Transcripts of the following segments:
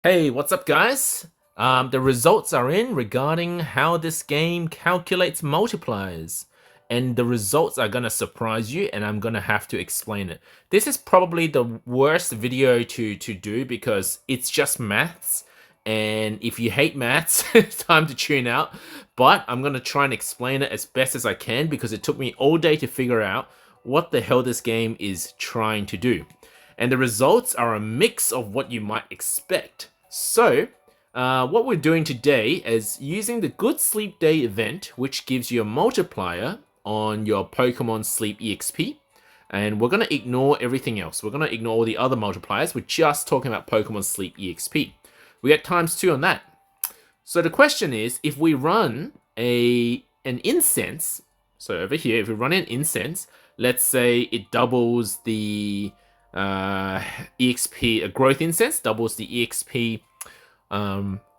Hey, what's up, guys? The results are in regarding how this game calculates multipliers. And the results are gonna surprise you, and I'm gonna have to explain it. This is probably the worst video to do because it's just maths. And if you hate maths, it's time to tune out. But I'm gonna try and explain it as best as I can because it took me all day to figure out what the hell this game is trying to do. And the results are a mix of what you might expect. So, what we're doing today is using the Good Sleep Day event, which gives you a multiplier on your Pokemon Sleep EXP. And we're going to ignore everything else. We're going to ignore all the other multipliers. We're just talking about Pokemon Sleep EXP. We get ×2 on that. So the question is, if we run an incense, so over here, if we run an incense, let's say it doubles the EXP, a growth incense doubles the EXP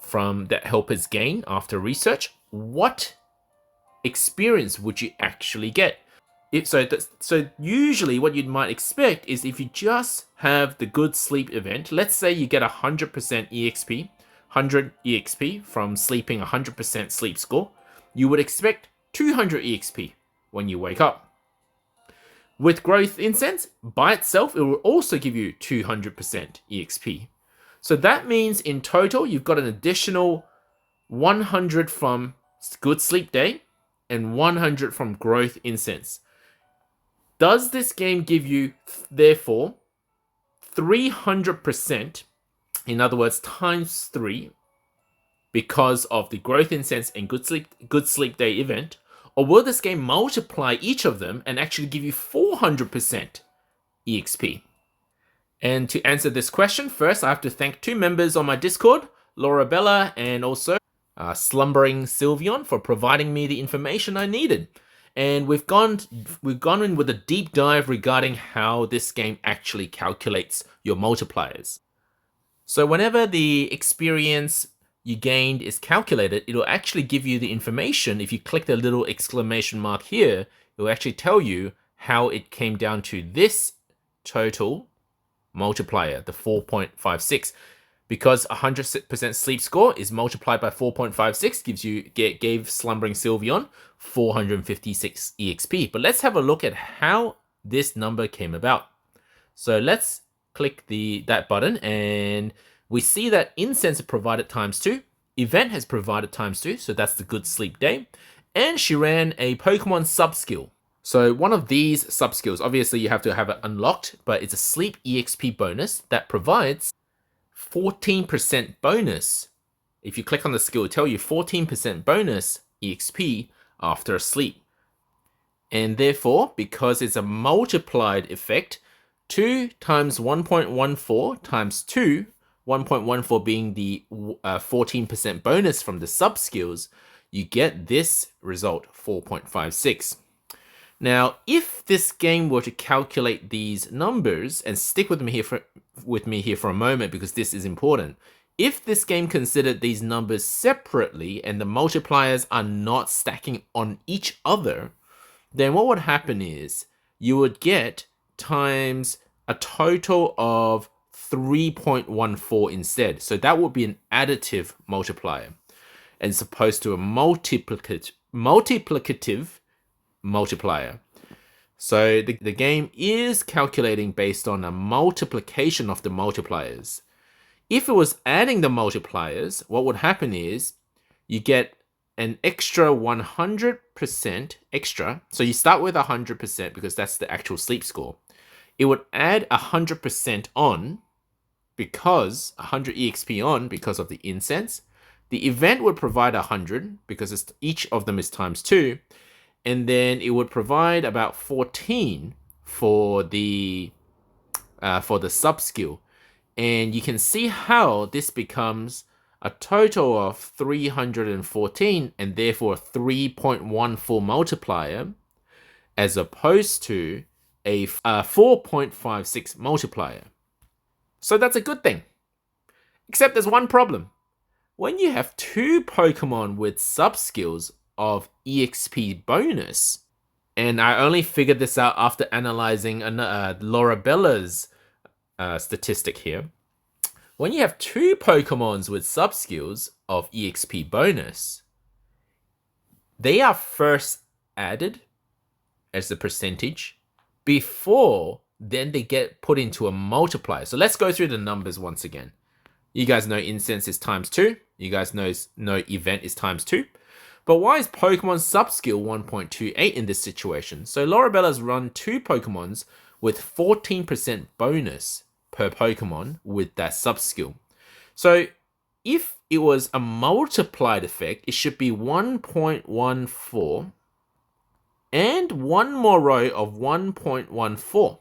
from that helpers gain after research. What experience would you actually get? So usually what you might expect is if you just have the good sleep event, let's say you get 100% EXP, 100 EXP from sleeping 100% sleep score, you would expect 200 EXP when you wake up. With Growth Incense, by itself, it will also give you 200% EXP. So that means in total, you've got an additional 100 from Good Sleep Day and 100 from Growth Incense. Does this game give you, therefore, 300%, in other words, ×3, because of the Growth Incense and Good Sleep Day event? Or will this game multiply each of them and actually give you 400% EXP? And to answer this question, first I have to thank two members on my Discord, Laura Bella and also Slumbering Sylveon, for providing me the information I needed. And we've gone in with a deep dive regarding how this game actually calculates your multipliers. So whenever the experience you gained is calculated, it'll actually give you the information. If you click the little exclamation mark here, it'll actually tell you how it came down to this total multiplier, the 4.56. Because 100% sleep score is multiplied by 4.56, gave Slumbering Sylveon 456 EXP. But let's have a look at how this number came about. So let's click that button, and we see that Incense provided ×2, Event has provided ×2, so that's the Good Sleep Day, and she ran a Pokemon Subskill. So one of these subskills, obviously you have to have it unlocked, but it's a Sleep EXP bonus that provides 14% bonus. If you click on the skill, it'll tell you 14% bonus EXP after a sleep. And therefore, because it's a multiplied effect, 2 times 1.14 times 2, 1.14 being the 14% bonus from the sub-skills, you get this result, 4.56. Now, if this game were to calculate these numbers, and stick with me here for a moment because this is important. If this game considered these numbers separately and the multipliers are not stacking on each other, then what would happen is you would get times a total of 3.14 instead. So that would be an additive multiplier, as opposed to a multiplicative multiplier. So the game is calculating based on a multiplication of the multipliers. If it was adding the multipliers, what would happen is you get an extra 100% extra. So you start with 100% because that's the actual sleep score. It would add 100% on, because 100 EXP on because of the incense. The event would provide 100 because each of them is ×2. And then it would provide about 14 for the sub skill. And you can see how this becomes a total of 314 and therefore a 3.14 multiplier, as opposed to a 4.56 multiplier. So that's a good thing. Except there's one problem. When you have two Pokemon with sub-skills of EXP bonus, and I only figured this out after analyzing Laura Bella's statistic here. when you have 2 Pokemons with subskills of EXP bonus, they are first added as a percentage before then they get put into a multiplier. So let's go through the numbers once again. You guys know incense is times 2. You guys know event is times 2. But why is Pokemon subskill 1.28 in this situation? So Lorabella's run 2 Pokemons with 14% bonus per Pokemon with that subskill. So if it was a multiplied effect, it should be 1.14 and one more row of 1.14.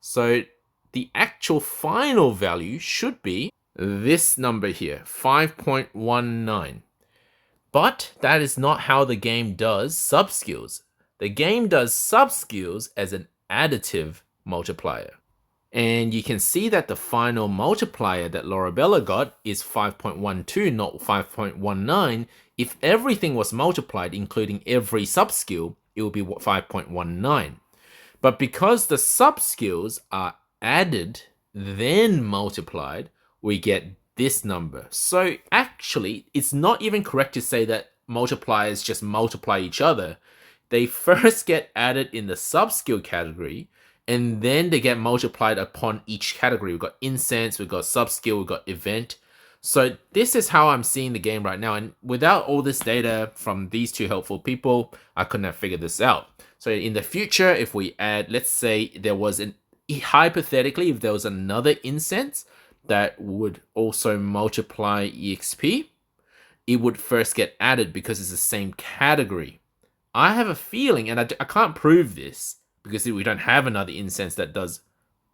So the actual final value should be this number here, 5.19. But that is not how the game does subskills. The game does subskills as an additive multiplier. And you can see that the final multiplier that Lorabella got is 5.12, not 5.19. If everything was multiplied, including every subskill, it would be 5.19. But because the subskills are added, then multiplied, we get this number. So actually, it's not even correct to say that multipliers just multiply each other. They first get added in the subskill category, and then they get multiplied upon each category. We've got incense, we've got subskill, we've got event. So this is how I'm seeing the game right now. And without all this data from these 2 helpful people, I couldn't have figured this out. So in the future, if we add, let's say there was hypothetically, if there was another incense that would also multiply EXP, it would first get added because it's the same category. I have a feeling, and I can't prove this because we don't have another incense that does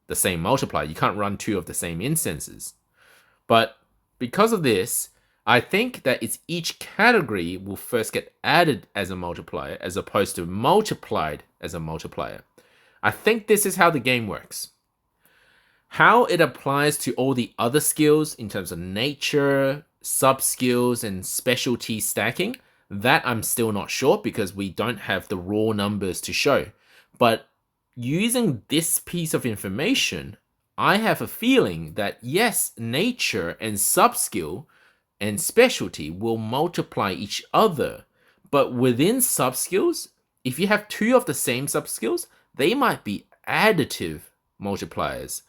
the same multiplier. You can't run 2 of the same incenses. But because of this, I think that it's each category will first get added as a multiplier as opposed to multiplied as a multiplier. I think this is how the game works. How it applies to all the other skills in terms of nature, sub-skills, and specialty stacking, that I'm still not sure because we don't have the raw numbers to show. But using this piece of information, I have a feeling that yes, nature and sub-skill and specialty will multiply each other. But within sub-skills, if you have 2 of the same sub-skills, they might be additive multipliers.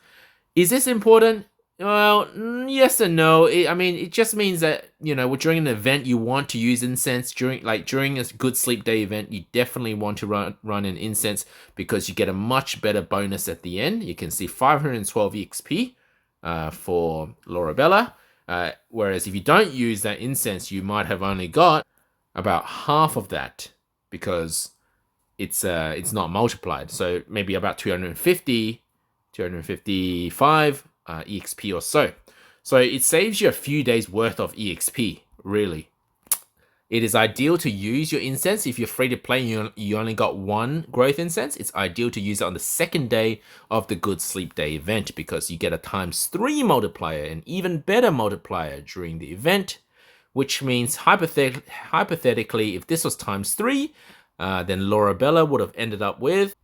Is this important? Well, yes and no. It just means that, during an event, you want to use incense. During a good sleep day event, you definitely want to run an incense because you get a much better bonus at the end. You can see 512 EXP for Lorabella. Whereas if you don't use that incense, you might have only got about half of that because it's not multiplied. So maybe about 255 EXP or so. So it saves you a few days worth of EXP, really. It is ideal to use your incense if you're free to play and you only got 1 growth incense. It's ideal to use it on the second day of the Good Sleep Day event because you get a ×3 multiplier, an even better multiplier during the event, which means hypothetically, if this was ×3, then Lorabella would have ended up with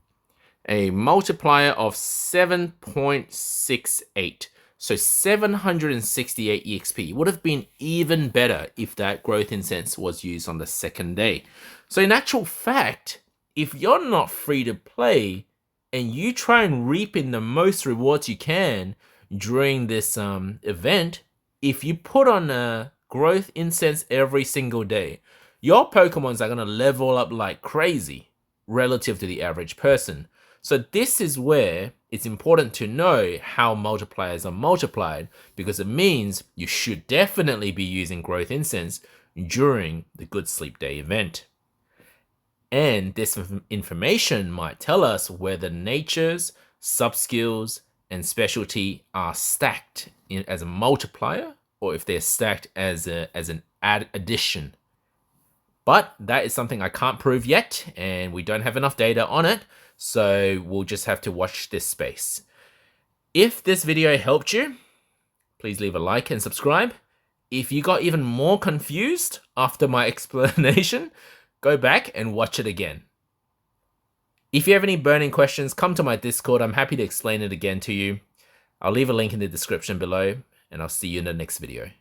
a multiplier of 7.68. So 768 EXP would have been even better if that growth incense was used on the second day. So in actual fact, if you're not free to play and you try and reap in the most rewards you can during this event, if you put on a growth incense every single day, your Pokemons are going to level up like crazy relative to the average person. So this is where it's important to know how multipliers are multiplied because it means you should definitely be using growth incense during the Good Sleep Day event. And this information might tell us whether natures, sub-skills, and specialty are stacked as a multiplier or if they're stacked as an addition. But that is something I can't prove yet, and we don't have enough data on it. So we'll just have to watch this space. If this video helped you, please leave a like and subscribe. If you got even more confused after my explanation, go back and watch it again. If you have any burning questions, come to my Discord. I'm happy to explain it again to you. I'll leave a link in the description below. and I'll see you in the next video.